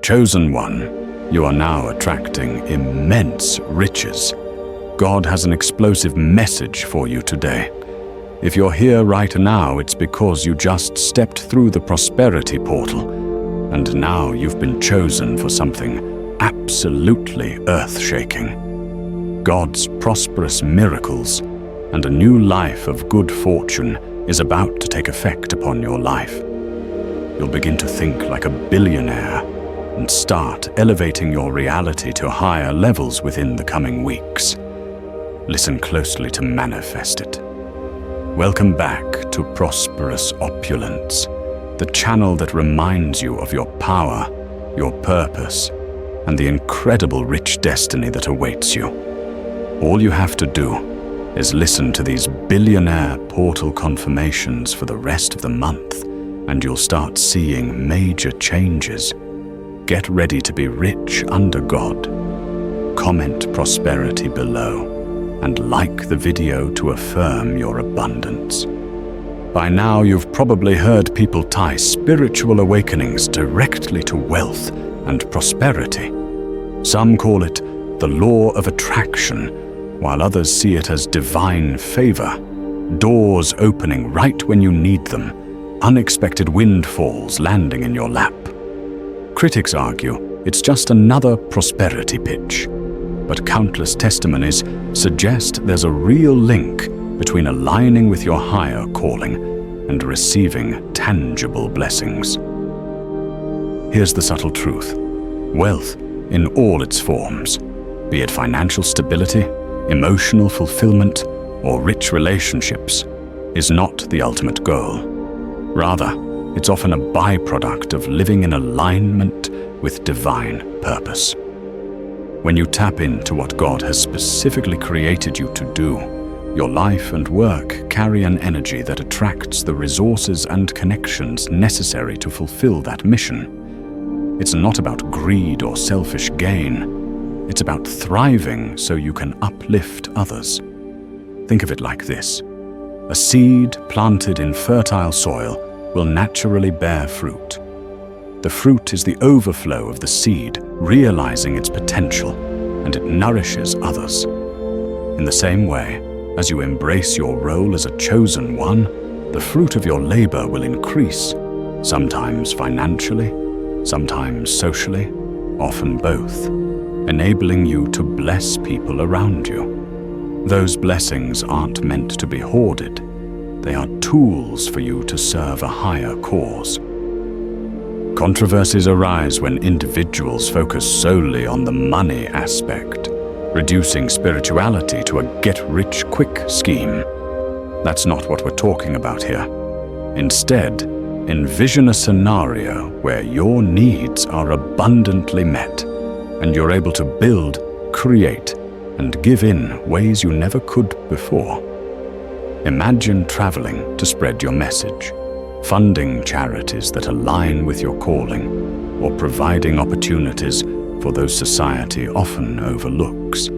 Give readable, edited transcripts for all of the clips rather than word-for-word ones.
Chosen one, you are now attracting immense riches. God has an explosive message for you today. If you're here right now, it's because you just stepped through the prosperity portal, and now you've been chosen for something absolutely earth-shaking. God's prosperous miracles and a new life of good fortune is about to take effect upon your life. You'll begin to think like a billionaire and start elevating your reality to higher levels within the coming weeks. Listen closely to manifest it. Welcome back to Prosperous Opulence, the channel that reminds you of your power, your purpose, and the incredible rich destiny that awaits you. All you have to do is listen to these billionaire portal confirmations for the rest of the month, and you'll start seeing major changes. Get ready to be rich under God. Comment prosperity below and like the video to affirm your abundance. By now, you've probably heard people tie spiritual awakenings directly to wealth and prosperity. Some call it the law of attraction, while others see it as divine favor, doors opening right when you need them, unexpected windfalls landing in your lap. Critics argue it's just another prosperity pitch, but countless testimonies suggest there's a real link between aligning with your higher calling and receiving tangible blessings. Here's the subtle truth. Wealth, in all its forms, be it financial stability, emotional fulfillment, or rich relationships, is not the ultimate goal. Rather, it's often a byproduct of living in alignment with divine purpose. When you tap into what God has specifically created you to do, your life and work carry an energy that attracts the resources and connections necessary to fulfill that mission. It's not about greed or selfish gain. It's about thriving so you can uplift others. Think of it like this. A seed planted in fertile soil will naturally bear fruit. The fruit is the overflow of the seed realizing its potential, and it nourishes others. In the same way, as you embrace your role as a chosen one, the fruit of your labor will increase, sometimes financially, sometimes socially, often both, enabling you to bless people around you. Those blessings aren't meant to be hoarded. They are tools for you to serve a higher cause. Controversies arise when individuals focus solely on the money aspect, reducing spirituality to a get-rich-quick scheme. That's not what we're talking about here. Instead, envision a scenario where your needs are abundantly met, and you're able to build, create, and give in ways you never could before. Imagine traveling to spread your message, funding charities that align with your calling, or providing opportunities for those society often overlooks.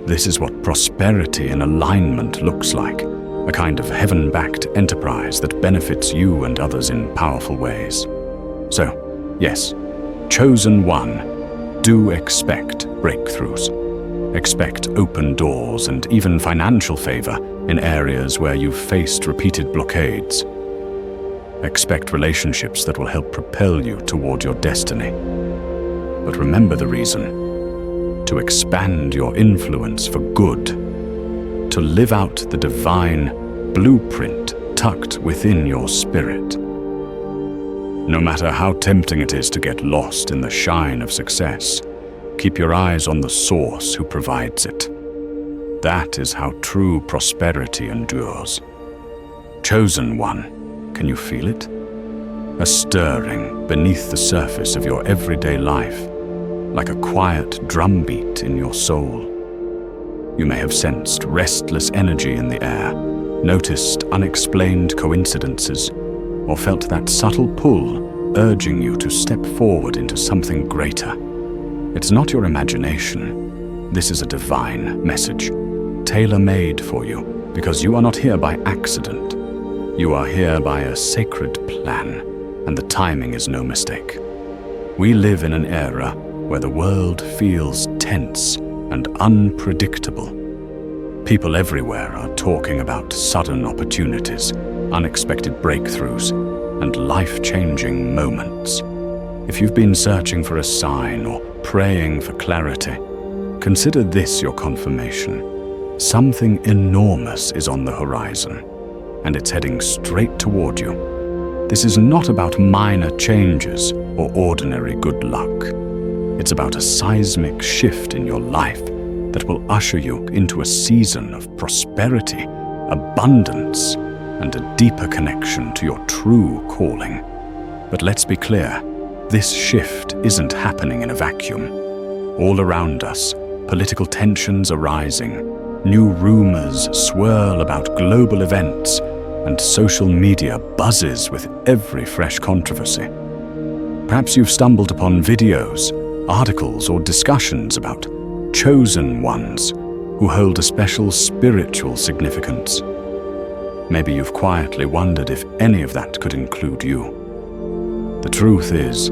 This is what prosperity in alignment looks like, a kind of heaven-backed enterprise that benefits you and others in powerful ways. So, yes, chosen one, do expect breakthroughs. Expect open doors and even financial favor in areas where you've faced repeated blockades. Expect relationships that will help propel you toward your destiny. But remember the reason: to expand your influence for good, to live out the divine blueprint tucked within your spirit. No matter how tempting it is to get lost in the shine of success, keep your eyes on the source who provides it. That is how true prosperity endures. Chosen one, can you feel it? A stirring beneath the surface of your everyday life, like a quiet drumbeat in your soul. You may have sensed restless energy in the air, noticed unexplained coincidences, or felt that subtle pull urging you to step forward into something greater. It's not your imagination. This is a divine message, tailor-made for you, because you are not here by accident. You are here by a sacred plan, and the timing is no mistake. We live in an era where the world feels tense and unpredictable. People everywhere are talking about sudden opportunities, unexpected breakthroughs, and life-changing moments. If you've been searching for a sign or praying for clarity, consider this your confirmation. Something enormous is on the horizon, and it's heading straight toward you. This is not about minor changes or ordinary good luck. It's about a seismic shift in your life that will usher you into a season of prosperity, abundance, and a deeper connection to your true calling. But let's be clear, this shift isn't happening in a vacuum. All around us, political tensions are rising, new rumors swirl about global events, and social media buzzes with every fresh controversy. Perhaps you've stumbled upon videos, articles, or discussions about chosen ones who hold a special spiritual significance. Maybe you've quietly wondered if any of that could include you. The truth is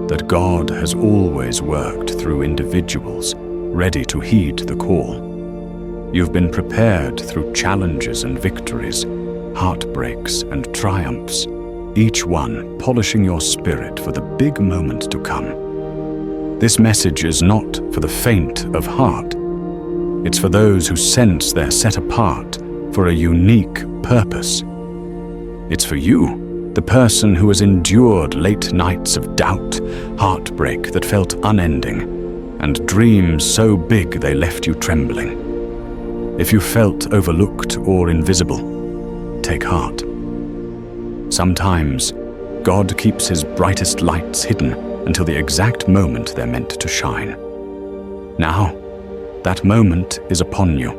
that God has always worked through individuals ready to heed the call. You've been prepared through challenges and victories, heartbreaks and triumphs, each one polishing your spirit for the big moment to come. This message is not for the faint of heart. It's for those who sense they're set apart for a unique purpose. It's for you, the person who has endured late nights of doubt, heartbreak that felt unending, and dreams so big they left you trembling. If you felt overlooked or invisible, take heart. Sometimes, God keeps His brightest lights hidden until the exact moment they're meant to shine. Now, that moment is upon you.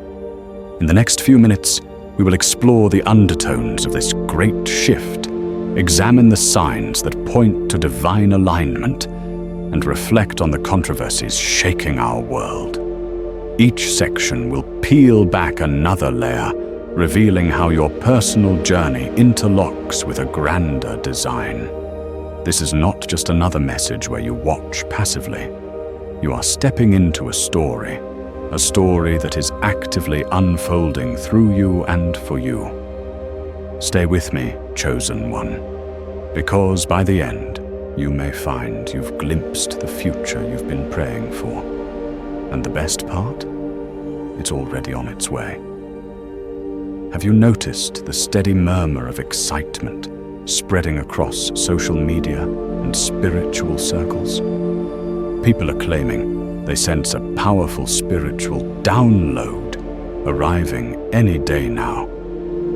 In the next few minutes, we will explore the undertones of this great shift, examine the signs that point to divine alignment, and reflect on the controversies shaking our world. Each section will peel back another layer, revealing how your personal journey interlocks with a grander design. This is not just another message where you watch passively. You are stepping into a story that is actively unfolding through you and for you. Stay with me, chosen one, because by the end, you may find you've glimpsed the future you've been praying for. And the best part? It's already on its way. Have you noticed the steady murmur of excitement spreading across social media and spiritual circles? People are claiming they sense a powerful spiritual download arriving any day now,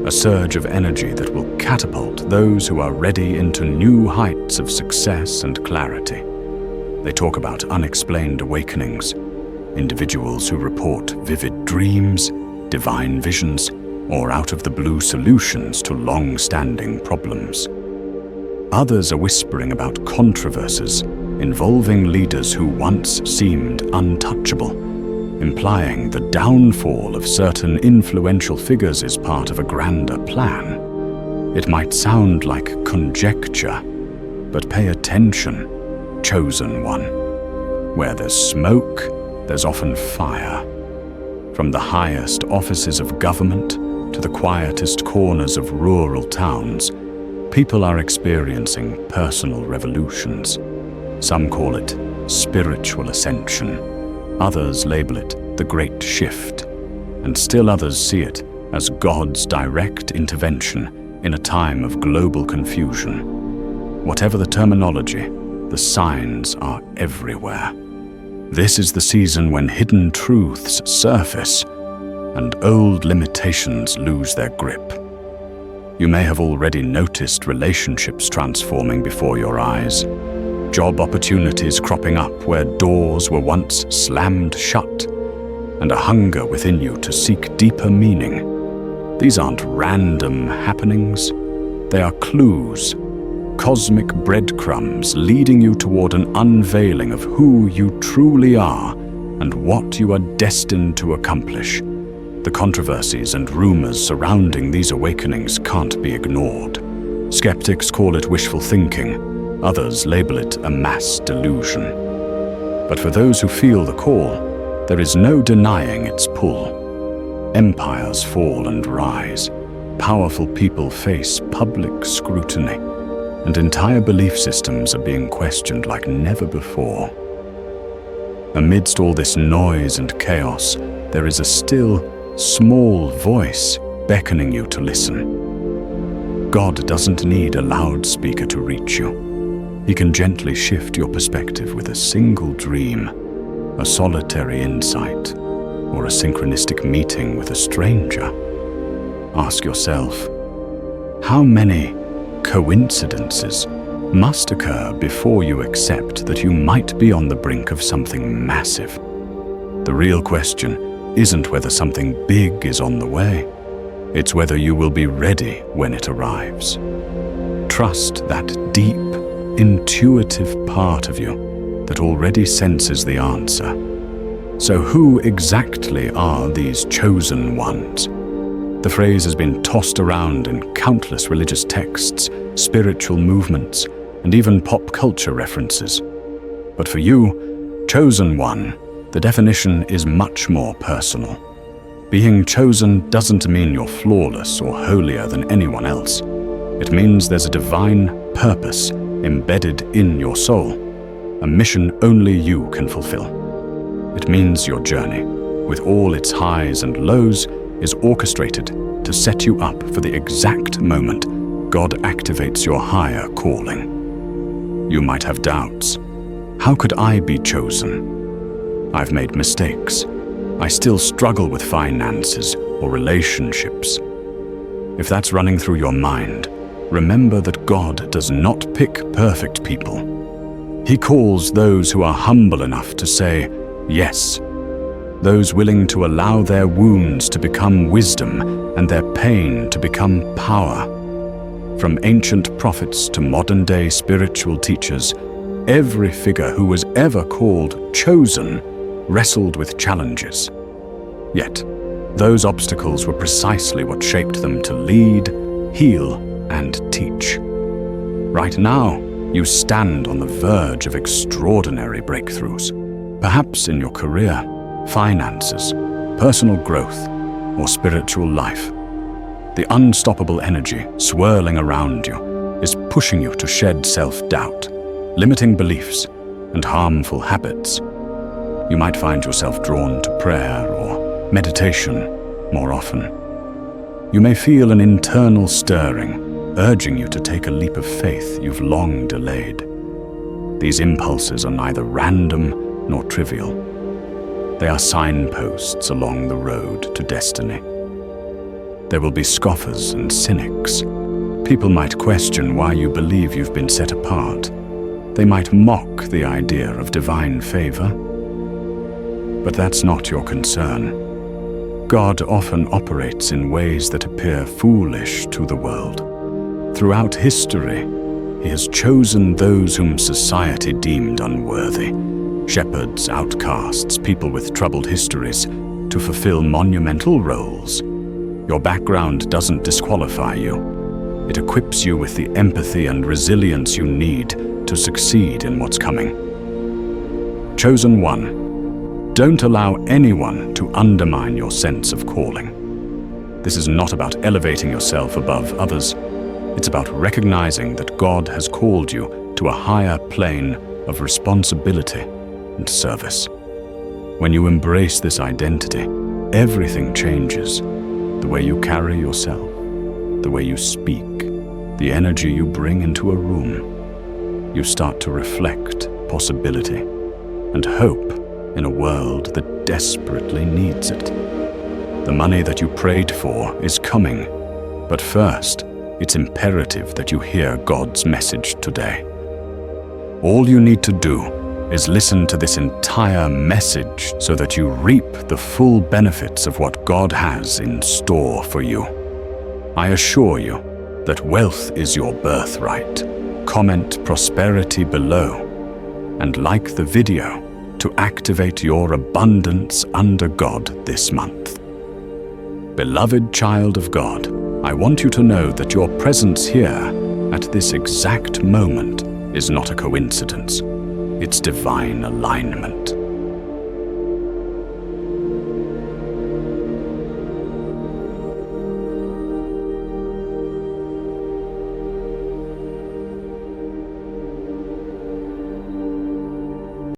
a surge of energy that will catapult those who are ready into new heights of success and clarity. They talk about unexplained awakenings, individuals who report vivid dreams, divine visions, or out-of-the-blue solutions to long-standing problems. Others are whispering about controversies involving leaders who once seemed untouchable, implying the downfall of certain influential figures is part of a grander plan. It might sound like conjecture, but pay attention, chosen one. Where there's smoke, there's often fire. From the highest offices of government to the quietest corners of rural towns, people are experiencing personal revolutions. Some call it spiritual ascension. Others label it the Great Shift. And still others see it as God's direct intervention in a time of global confusion. Whatever the terminology, the signs are everywhere. This is the season when hidden truths surface and old limitations lose their grip. You may have already noticed relationships transforming before your eyes, job opportunities cropping up where doors were once slammed shut, and a hunger within you to seek deeper meaning. These aren't random happenings. They are clues, cosmic breadcrumbs leading you toward an unveiling of who you truly are and what you are destined to accomplish. The controversies and rumors surrounding these awakenings can't be ignored. Skeptics call it wishful thinking, Others label it a mass delusion. But for those who feel the call, there is no denying its pull. Empires fall and rise. Powerful people face public scrutiny, and entire belief systems are being questioned like never before. Amidst all this noise and chaos, there is a still, small voice beckoning you to listen. God doesn't need a loudspeaker to reach you. He can gently shift your perspective with a single dream, a solitary insight, or a synchronistic meeting with a stranger. Ask yourself, how many coincidences must occur before you accept that you might be on the brink of something massive? The real question isn't whether something big is on the way. It's whether you will be ready when it arrives. Trust that deep, intuitive part of you that already senses the answer. So who exactly are these chosen ones? The phrase has been tossed around in countless religious texts, spiritual movements, and even pop culture references. But for you, chosen one, the definition is much more personal. Being chosen doesn't mean you're flawless or holier than anyone else. It means there's a divine purpose embedded in your soul, a mission only you can fulfill. It means your journey, with all its highs and lows, is orchestrated to set you up for the exact moment God activates your higher calling. You might have doubts. How could I be chosen? I've made mistakes. I still struggle with finances or relationships. If that's running through your mind, remember that God does not pick perfect people. He calls those who are humble enough to say yes, those willing to allow their wounds to become wisdom and their pain to become power. From ancient prophets to modern-day spiritual teachers, every figure who was ever called chosen wrestled with challenges. Yet, those obstacles were precisely what shaped them to lead, heal, and teach. Right now, you stand on the verge of extraordinary breakthroughs, perhaps in your career, finances, personal growth, or spiritual life. The unstoppable energy swirling around you is pushing you to shed self-doubt, limiting beliefs, and harmful habits. You might find yourself drawn to prayer or meditation more often. You may feel an internal stirring, urging you to take a leap of faith you've long delayed. These impulses are neither random nor trivial. They are signposts along the road to destiny. There will be scoffers and cynics. People might question why you believe you've been set apart. They might mock the idea of divine favor. But that's not your concern. God often operates in ways that appear foolish to the world. Throughout history, He has chosen those whom society deemed unworthy, shepherds, outcasts, people with troubled histories, to fulfill monumental roles. Your background doesn't disqualify you. It equips you with the empathy and resilience you need to succeed in what's coming. Chosen one, don't allow anyone to undermine your sense of calling. This is not about elevating yourself above others. It's about recognizing that God has called you to a higher plane of responsibility and service. When you embrace this identity, everything changes. The way you carry yourself, the way you speak, the energy you bring into a room. You start to reflect possibility and hope in a world that desperately needs it. The money that you prayed for is coming, but first, it's imperative that you hear God's message today. All you need to do is listen to this entire message so that you reap the full benefits of what God has in store for you. I assure you that wealth is your birthright. Comment prosperity below and like the video to activate your abundance under God this month. Beloved child of God, I want you to know that your presence here at this exact moment is not a coincidence. It's divine alignment.